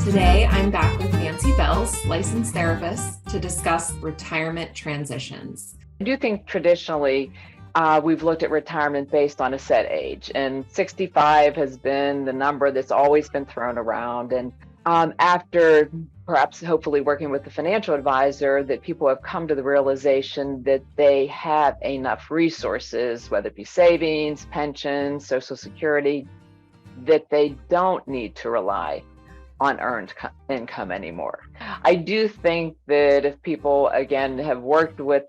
Today, I'm back with Nancy Bells, licensed therapist, to discuss retirement transitions. I do think traditionally we've looked at retirement based on a set age, and 65 has been the number that's always been thrown around. And after perhaps hopefully working with the financial advisor, that people have come to the realization that they have enough resources, whether it be savings, pensions, Social Security, that they don't need to rely on earned income anymore. I do think that if people, again, have worked with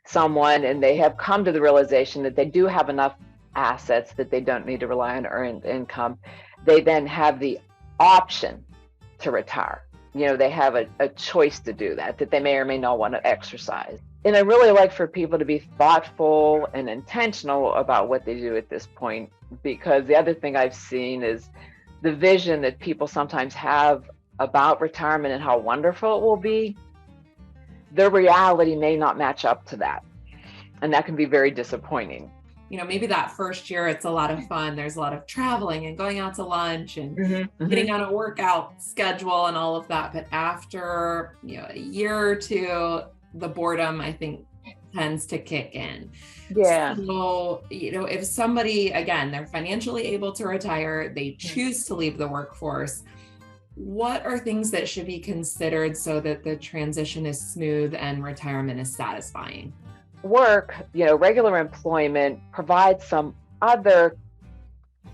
someone and they have come to the realization that they do have enough assets that they don't need to rely on earned income, they then have the option to retire. You know, they have a choice to do that they may or may not want to exercise. And I really like for people to be thoughtful and intentional about what they do at this point, because the other thing I've seen is the vision that people sometimes have about retirement and how wonderful it will be. Their reality may not match up to that. And that can be very disappointing. You know, maybe that first year, it's a lot of fun. There's a lot of traveling and going out to lunch and getting on a workout schedule and all of that. But after, a year or two, the boredom, I think, tends to kick in. Yeah. So, if somebody, again, they're financially able to retire, they choose to leave the workforce, what are things that should be considered so that the transition is smooth and retirement is satisfying? Work, regular employment provides some other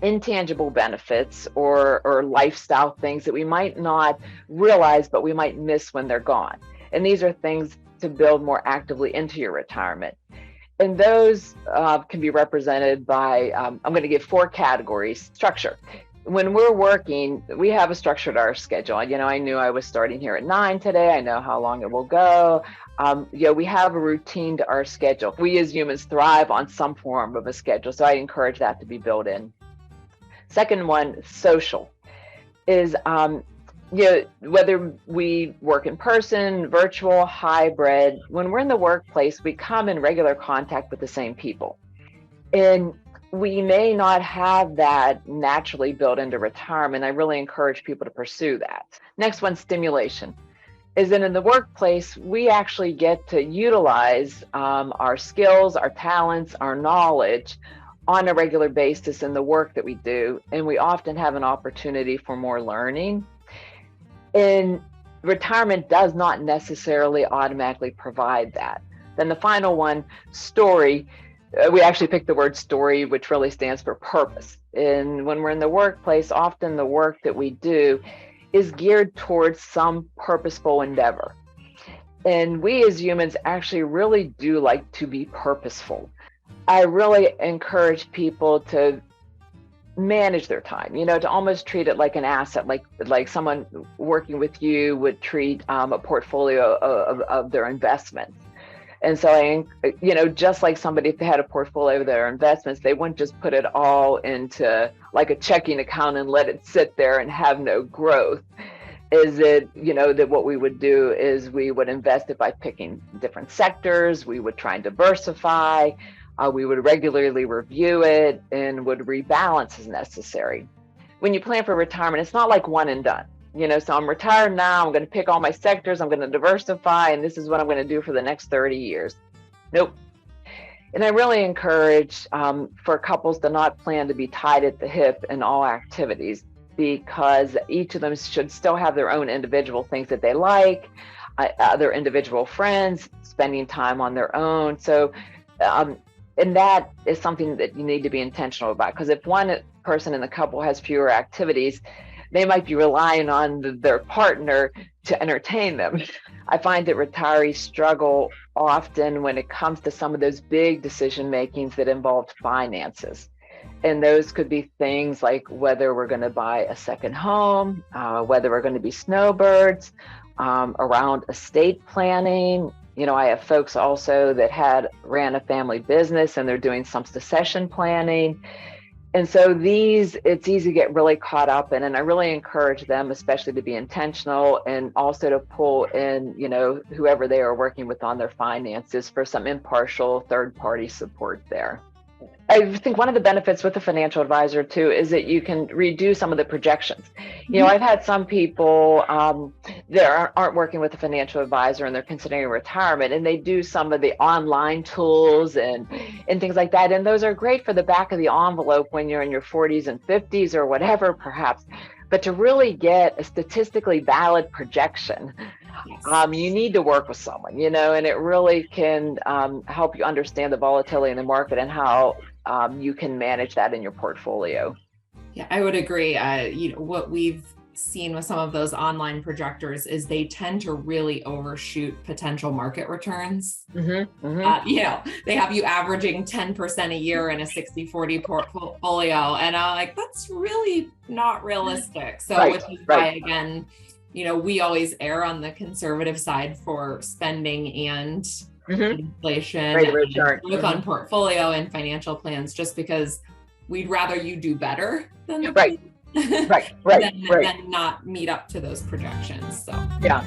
intangible benefits or lifestyle things that we might not realize, but we might miss when they're gone. And these are things to build more actively into your retirement. And those can be represented by, I'm going to give 4 categories. Structure. When we're working, we have a structure to our schedule. I knew I was starting here at 9 today. I know how long it will go. We have a routine to our schedule. We as humans thrive on some form of a schedule, so I encourage that to be built in. Second one, social, is whether we work in person, virtual, hybrid, when we're in the workplace, we come in regular contact with the same people. And we may not have that naturally built into retirement. I really encourage people to pursue that. Next one, stimulation, is that in the workplace, we actually get to utilize our skills, our talents, our knowledge on a regular basis in the work that we do. And we often have an opportunity for more learning. And retirement does not necessarily automatically provide that. Then the final one, story. We actually picked the word story, which really stands for purpose. And when we're in the workplace, often the work that we do is geared towards some purposeful endeavor. And we as humans actually really do like to be purposeful. I really encourage people to manage their time, to almost treat it like an asset, like someone working with you would treat a portfolio of their investments. And so, just like somebody, if they had a portfolio of their investments, they wouldn't just put it all into like a checking account and let it sit there and have no growth. Is it, that what we would do is we would invest it by picking different sectors. We would try and diversify. We would regularly review it and would rebalance as necessary. When you plan for retirement, it's not like one and done. So I'm retired now, I'm going to pick all my sectors, I'm going to diversify, and this is what I'm going to do for the next 30 years. Nope. And I really encourage for couples to not plan to be tied at the hip in all activities, because each of them should still have their own individual things that they like, their individual friends, spending time on their own. So, and that is something that you need to be intentional about, because if one person in the couple has fewer activities, they might be relying on their partner to entertain them. I find that retirees struggle often when it comes to some of those big decision makings that involve finances. And those could be things like whether we're going to buy a second home, whether we're going to be snowbirds, around estate planning. I have folks also that ran a family business and they're doing some succession planning. And so it's easy to get really caught up in, and I really encourage them, especially to be intentional and also to pull in, whoever they are working with on their finances for some impartial third-party support there. I think one of the benefits with a financial advisor too is that you can redo some of the projections. You know, I've had some people that aren't working with a financial advisor and they're considering retirement, and they do some of the online tools and things like that. And those are great for the back of the envelope when you're in your 40s and 50s or whatever, perhaps. But to really get a statistically valid projection, you need to work with someone, you know, and it really can help you understand the volatility in the market and how you can manage that in your portfolio. Yeah, I would agree. You know, what we've seen with some of those online projectors is they tend to really overshoot potential market returns. You know, they have you averaging 10% a year in a 60-40 portfolio. And I'm like, that's really not realistic. So which is why, again, you know, we always err on the conservative side for spending and inflation, and look on portfolio and financial plans, just because we'd rather you do better than than not meet up to those projections. So yeah.